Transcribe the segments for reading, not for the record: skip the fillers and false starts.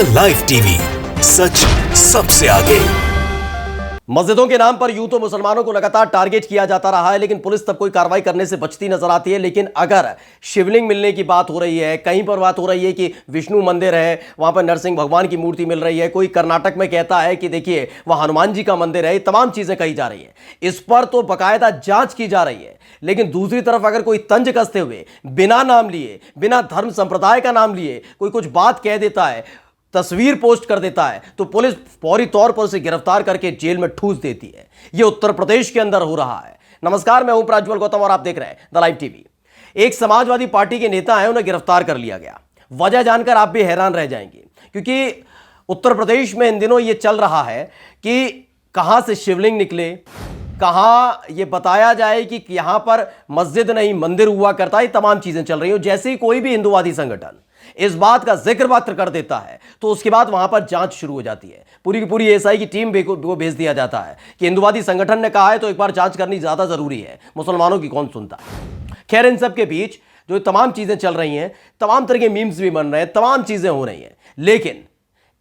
The live TV, सच सबसे आगे। मस्जिदों के नाम पर यूं तो मुसलमानों को लगातार टारगेट किया जाता रहा है, लेकिन पुलिस तब कोई कार्रवाई करने से बचती नजर आती है। लेकिन अगर शिवलिंग मिलने की बात हो रही है, कहीं पर बात हो रही है कि विष्णु मंदिर है, वहां पर नरसिंह भगवान की मूर्ति मिल रही है, कोई कर्नाटक में कहता है कि देखिए वहां हनुमान जी का मंदिर है, तमाम चीजें कही जा रही है, इस पर तो बाकायदा जांच की जा रही है। लेकिन दूसरी तरफ अगर कोई तंज कसते हुए बिना नाम लिए, बिना धर्म संप्रदाय का नाम लिए कोई कुछ बात कह देता है, तस्वीर पोस्ट कर देता है, तो पुलिस फौरी तौर पर उसे गिरफ्तार करके जेल में ठूस देती है। यह उत्तर प्रदेश के अंदर हो रहा है। नमस्कार, मैं हूं प्रज्वल गौतम और आप देख रहे हैं द लाइव टीवी। एक समाजवादी पार्टी के नेता हैं, उन्हें गिरफ्तार कर लिया गया। वजह जानकर आप भी हैरान रह जाएंगे, क्योंकि उत्तर प्रदेश में इन दिनों यह चल रहा है कि कहां से शिवलिंग निकले, कहां यह बताया जाए कि यहां पर मस्जिद नहीं मंदिर हुआ करता है, तमाम चीजें चल रही हो। जैसे ही कोई भी हिंदुवादी संगठन इस बात का जिक्र मात्र कर देता है तो उसके बाद वहां पर जांच शुरू हो जाती है। पूरी की पूरी एसआई की टीम को भेज दिया जाता है कि हिंदुवादी संगठन ने कहा है तो एक बार जांच करनी ज्यादा जरूरी है, मुसलमानों की कौन सुनता है। खैर, इन सब के बीच जो तमाम चीजें चल रही हैं, तमाम तरह के मीम्स भी बन रहे हैं, तमाम चीजें हो रही हैं, लेकिन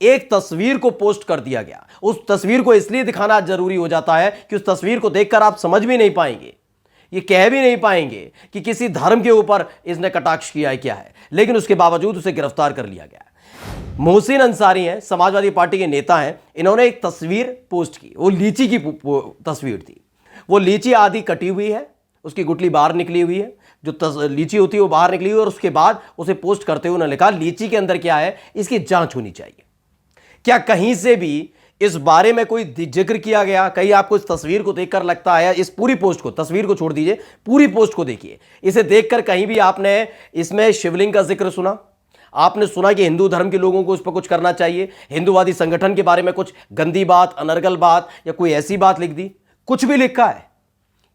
एक तस्वीर को पोस्ट कर दिया गया। उस तस्वीर को इसलिए दिखाना जरूरी हो जाता है कि उस तस्वीर को देखकर आप समझ भी नहीं पाएंगे, ये कह भी नहीं पाएंगे कि किसी धर्म के ऊपर इसने कटाक्ष किया है क्या है, लेकिन उसके बावजूद उसे गिरफ्तार कर लिया गया। मोहसिन अंसारी हैं, समाजवादी पार्टी के नेता हैं। इन्होंने एक तस्वीर पोस्ट की, वो लीची की तस्वीर थी। वो लीची आधी कटी हुई है, उसकी गुठली बाहर निकली हुई है, जो लीची होती है वो बाहर निकली हुई है, और उसके बाद उसे पोस्ट करते हुए उन्होंने लिखा, लीची के अंदर क्या है, इसकी जांच होनी चाहिए। क्या कहीं से भी इस बारे में कोई जिक्र किया गया? कहीं आपको इस तस्वीर को देखकर लगता है, इस पूरी पोस्ट को, तस्वीर को छोड़ दीजिए, पूरी पोस्ट को देखिए, इसे देखकर कहीं भी आपने इसमें शिवलिंग का जिक्र सुना? आपने सुना कि हिंदू धर्म के लोगों को इस पर कुछ करना चाहिए, हिंदूवादी संगठन के बारे में कुछ गंदी बात, अनर्गल बात या कोई ऐसी बात लिख दी? कुछ भी लिखा है?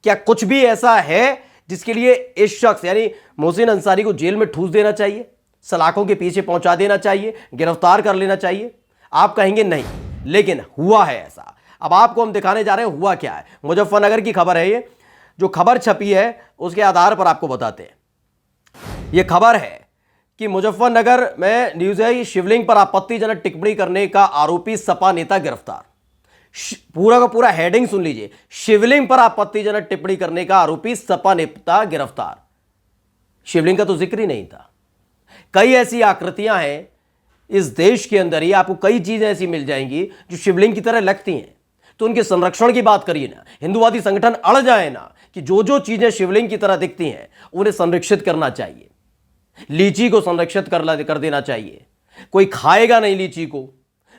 क्या कुछ भी ऐसा है जिसके लिए इस शख्स यानी मोहसिन अंसारी को जेल में ठूस देना चाहिए, सलाखों के पीछे पहुंचा देना चाहिए, गिरफ्तार कर लेना चाहिए? आप कहेंगे नहीं, लेकिन हुआ है ऐसा। अब आपको हम दिखाने जा रहे हैं हुआ क्या है। मुजफ्फरनगर की खबर है, ये जो खबर छपी है उसके आधार पर आपको बताते हैं। यह खबर है कि मुजफ्फरनगर में न्यूज है, ये शिवलिंग पर आपत्तिजनक टिप्पणी करने का आरोपी सपा नेता गिरफ्तार। पूरा का पूरा हेडिंग सुन लीजिए, शिवलिंग पर आपत्तिजनक टिप्पणी करने का आरोपी सपा नेता गिरफ्तार। शिवलिंग का तो जिक्र ही नहीं था। कई ऐसी आकृतियां हैं इस देश के अंदर ही, आपको कई चीजें ऐसी मिल जाएंगी जो शिवलिंग की तरह लगती हैं, तो उनके संरक्षण की बात करिए ना। हिंदुवादी संगठन अड़ जाए ना कि जो जो चीजें शिवलिंग की तरह दिखती हैं उन्हें संरक्षित करना चाहिए। लीची को संरक्षित कर देना चाहिए, कोई खाएगा नहीं लीची को,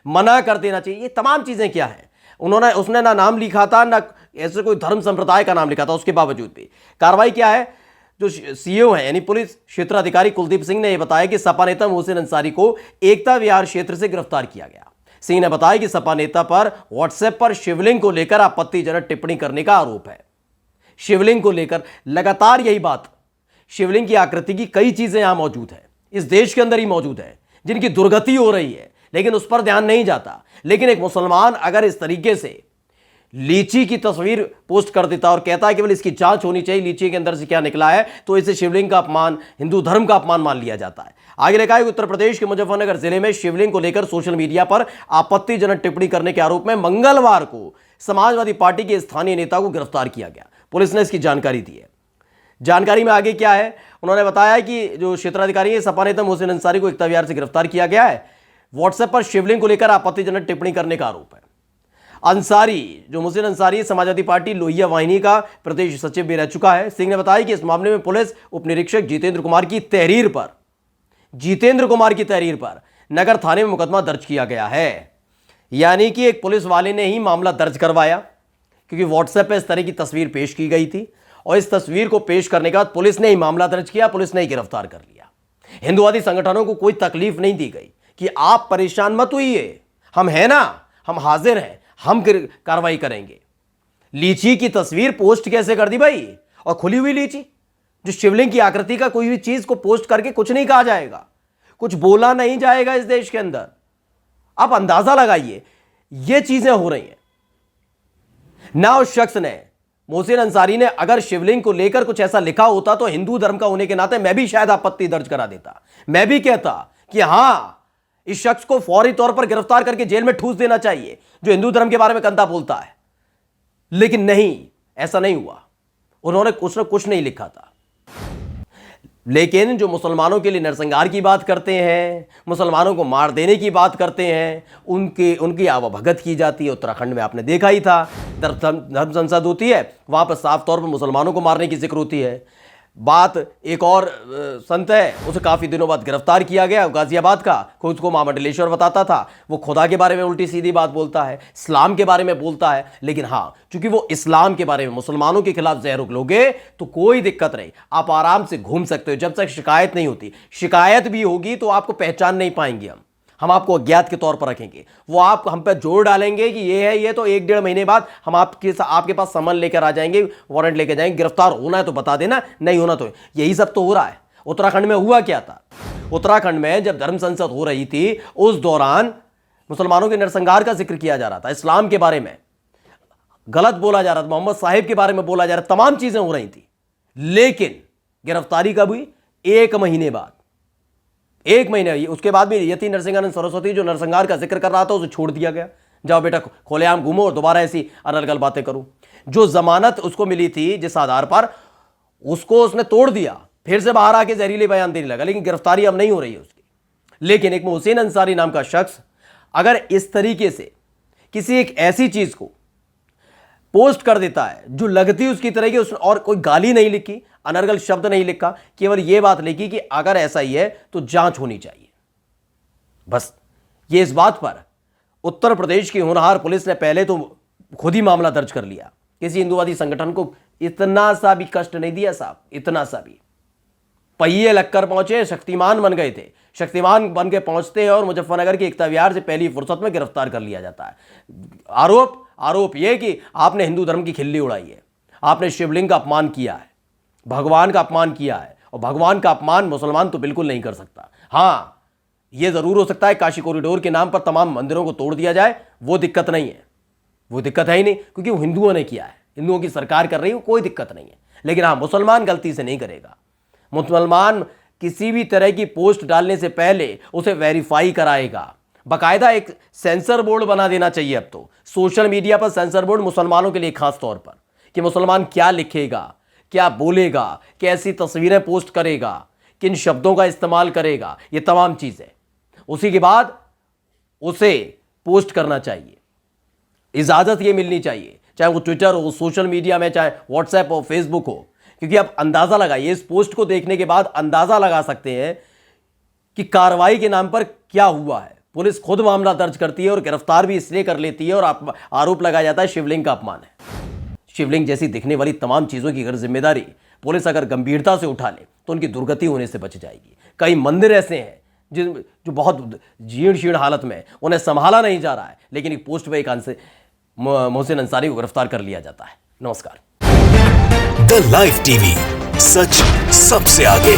मना कर देना चाहिए। ये तमाम चीजें क्या है? उसने ना नाम लिखा था, ना ऐसे कोई धर्म संप्रदाय का नाम लिखा था, उसके बावजूद भी कार्रवाई क्या है? जो सीओ है यानी पुलिस क्षेत्राधिकारी कुलदीप सिंह ने यह बताया कि सपा नेता मोहसिन अंसारी को एकता विहार क्षेत्र से गिरफ्तार किया गया। सिंह ने बताया कि सपा नेता पर व्हाट्सएप पर शिवलिंग को लेकर आपत्तिजनक टिप्पणी करने का आरोप है। शिवलिंग को लेकर लगातार यही बात, शिवलिंग की आकृति की कई चीजें यहां मौजूद है, इस देश के अंदर ही मौजूद है, जिनकी दुर्गति हो रही है, लेकिन उस पर ध्यान नहीं जाता। लेकिन एक मुसलमान अगर इस तरीके से लीची की तस्वीर पोस्ट कर देता और कहता है केवल इसकी जांच होनी चाहिए, लीची के अंदर से क्या निकला है, तो इसे शिवलिंग का अपमान, हिंदू धर्म का अपमान मान लिया जाता है। आगे लिखा है कि उत्तर प्रदेश के मुजफ्फरनगर जिले में शिवलिंग को लेकर सोशल मीडिया पर आपत्तिजनक टिप्पणी करने के आरोप में मंगलवार को समाजवादी पार्टी के स्थानीय नेता को गिरफ्तार किया गया। पुलिस ने इसकी जानकारी दी है। जानकारी में आगे क्या है, उन्होंने बताया कि जो क्षेत्राधिकारी है, सपा नेता मोहसिन अंसारी को एकता विहार से गिरफ्तार किया गया है। व्हाट्सएप पर शिवलिंग को लेकर आपत्तिजनक टिप्पणी करने का आरोप है। अंसारी, जो मोहसिन अंसारी समाजवादी पार्टी लोहिया वाहिनी का प्रदेश सचिव भी रह चुका है। सिंह ने बताया कि इस मामले में पुलिस उप निरीक्षक जितेंद्र कुमार की तहरीर पर नगर थाने में मुकदमा दर्ज किया गया है। यानी कि एक पुलिस वाले ने ही मामला दर्ज करवाया, क्योंकि व्हाट्सएप पर इस तरह की तस्वीर पेश की गई थी, और इस तस्वीर को पेश करने के बाद पुलिस ने ही मामला दर्ज किया, पुलिस ने ही गिरफ्तार कर लिया। हिंदुवादी संगठनों को कोई तकलीफ नहीं दी गई कि आप परेशान मत होइए, हम हैं ना, हम हाजिर हैं, हम कार्रवाई करेंगे। लीची की तस्वीर पोस्ट कैसे कर दी भाई, और खुली हुई लीची, जो शिवलिंग की आकृति का कोई भी चीज को पोस्ट करके कुछ नहीं कहा जाएगा, कुछ बोला नहीं जाएगा इस देश के अंदर। आप अंदाजा लगाइए, ये चीजें हो रही हैं ना। उस शख्स ने, मोहसिन अंसारी ने अगर शिवलिंग को लेकर कुछ ऐसा लिखा होता तो हिंदू धर्म का होने के नाते मैं भी शायद आपत्ति दर्ज करा देता। मैं भी कहता कि हां, इस शख्स को फौरी तौर पर गिरफ्तार करके जेल में ठूस देना चाहिए जो हिंदू धर्म के बारे में गंदा बोलता है। लेकिन नहीं, ऐसा नहीं हुआ। उन्होंने कुछ नहीं लिखा था। लेकिन जो मुसलमानों के लिए नरसंहार की बात करते हैं, मुसलमानों को मार देने की बात करते हैं, उनकी आवभगत की जाती है। उत्तराखंड में आपने देखा ही था, धर्म संसद होती है, वहां पर साफ तौर पर मुसलमानों को मारने की जिक्र होती है। बात एक और संत है, उसे काफ़ी दिनों बाद गिरफ्तार किया गया, गाजियाबाद का, खुद को महामंडलेश्वर बताता था। वो खुदा के बारे में उल्टी सीधी बात बोलता है, इस्लाम के बारे में बोलता है। लेकिन हाँ, चूंकि वो इस्लाम के बारे में, मुसलमानों के खिलाफ जहर उगलोगे तो कोई दिक्कत नहीं, आप आराम से घूम सकते हो जब तक शिकायत नहीं होती। शिकायत भी होगी तो आपको पहचान नहीं पाएंगे हम आपको अज्ञात के तौर पर रखेंगे। वो आप हम पे जोर डालेंगे कि ये है, ये तो 1-1.5 महीने बाद हम आपके पास समन लेकर आ जाएंगे, वारंट लेकर जाएंगे। गिरफ्तार होना है तो बता देना, नहीं होना तो। यही सब तो हो रहा है। उत्तराखंड में हुआ क्या था? उत्तराखंड में जब धर्म संसद हो रही थी, उस दौरान मुसलमानों के नरसंहार का जिक्र किया जा रहा था, इस्लाम के बारे में गलत बोला जा रहा था, मोहम्मद साहिब के बारे में बोला जा रहा, तमाम चीजें हो रही थी। लेकिन गिरफ्तारी कब हुई? 1 महीने बाद। 1 महीने, उसके बाद भी यति नरसिंहानंद सरस्वती जो नरसंहार का जिक्र कर रहा था उसे छोड़ दिया गया। जाओ बेटा खुलेआम घूमो और दोबारा ऐसी अलग-अलग बातें करो। जो जमानत उसको मिली थी जिस आधार पर, उसको उसने तोड़ दिया, फिर से बाहर आके जहरीले बयान देने लगा। लेकिन गिरफ्तारी अब नहीं हो रही है उसकी। लेकिन एक मोहसिन अंसारी नाम का शख्स अगर इस तरीके से किसी एक ऐसी चीज को पोस्ट कर देता है जो लगती उसकी तरह की, उसने और कोई गाली नहीं लिखी, अनर्गल शब्द नहीं लिखा, केवल यह बात लिखी कि अगर ऐसा ही है तो जांच होनी चाहिए। बस ये इस बात पर उत्तर प्रदेश की होनहार पुलिस ने पहले तो खुद ही मामला दर्ज कर लिया। किसी हिंदुवादी संगठन को इतना सा भी कष्ट नहीं दिया साहब, इतना सा भी। पहिए लगकर पहुंचे, शक्तिमान बन गए थे। शक्तिमान बन के पहुंचते हैं और मुजफ्फरनगर के एकता विहार से पहली फुर्सत में गिरफ्तार कर लिया जाता है। आरोप यह कि आपने हिंदू धर्म की खिल्ली उड़ाई है, आपने शिवलिंग का अपमान किया है, भगवान का अपमान किया है। और भगवान का अपमान मुसलमान तो बिल्कुल नहीं कर सकता। हां, यह जरूर हो सकता है काशी कॉरिडोर के नाम पर तमाम मंदिरों को तोड़ दिया जाए, वो दिक्कत नहीं है, वो दिक्कत है ही नहीं, क्योंकि वो हिंदुओं ने किया है, हिंदुओं की सरकार कर रही है, कोई दिक्कत नहीं है। लेकिन हाँ, मुसलमान गलती से नहीं करेगा। मुसलमान किसी भी तरह की पोस्ट डालने से पहले उसे वेरीफाई कराएगा। बाकायदा एक सेंसर बोर्ड बना देना चाहिए अब तो, सोशल मीडिया पर सेंसर बोर्ड मुसलमानों के लिए खास तौर पर, कि मुसलमान क्या लिखेगा, क्या बोलेगा, कैसी तस्वीरें पोस्ट करेगा, किन शब्दों का इस्तेमाल करेगा, ये तमाम चीजें उसी के बाद उसे पोस्ट करना चाहिए। इजाजत ये मिलनी चाहिए, चाहे वो ट्विटर हो, सोशल मीडिया में, चाहे व्हाट्सएप हो, फेसबुक हो। क्योंकि आप अंदाजा लगाइए, इस पोस्ट को देखने के बाद अंदाजा लगा सकते हैं कि कार्रवाई के नाम पर क्या हुआ है। पुलिस खुद मामला दर्ज करती है और गिरफ्तार भी इसलिए कर लेती है, और आरोप लगाया जाता है शिवलिंग का अपमान है। शिवलिंग जैसी दिखने वाली तमाम चीजों की अगर जिम्मेदारी पुलिस अगर गंभीरता से उठा ले तो उनकी दुर्गति होने से बच जाएगी। कई मंदिर ऐसे हैं जो बहुत जीर्ण शीर्ण हालत में, उन्हें संभाला नहीं जा रहा है, लेकिन एक पोस्ट पे एक से मोहसिन अंसारी को गिरफ्तार कर लिया जाता है। नमस्कार। द लाइव टीवी, सच सबसे आगे।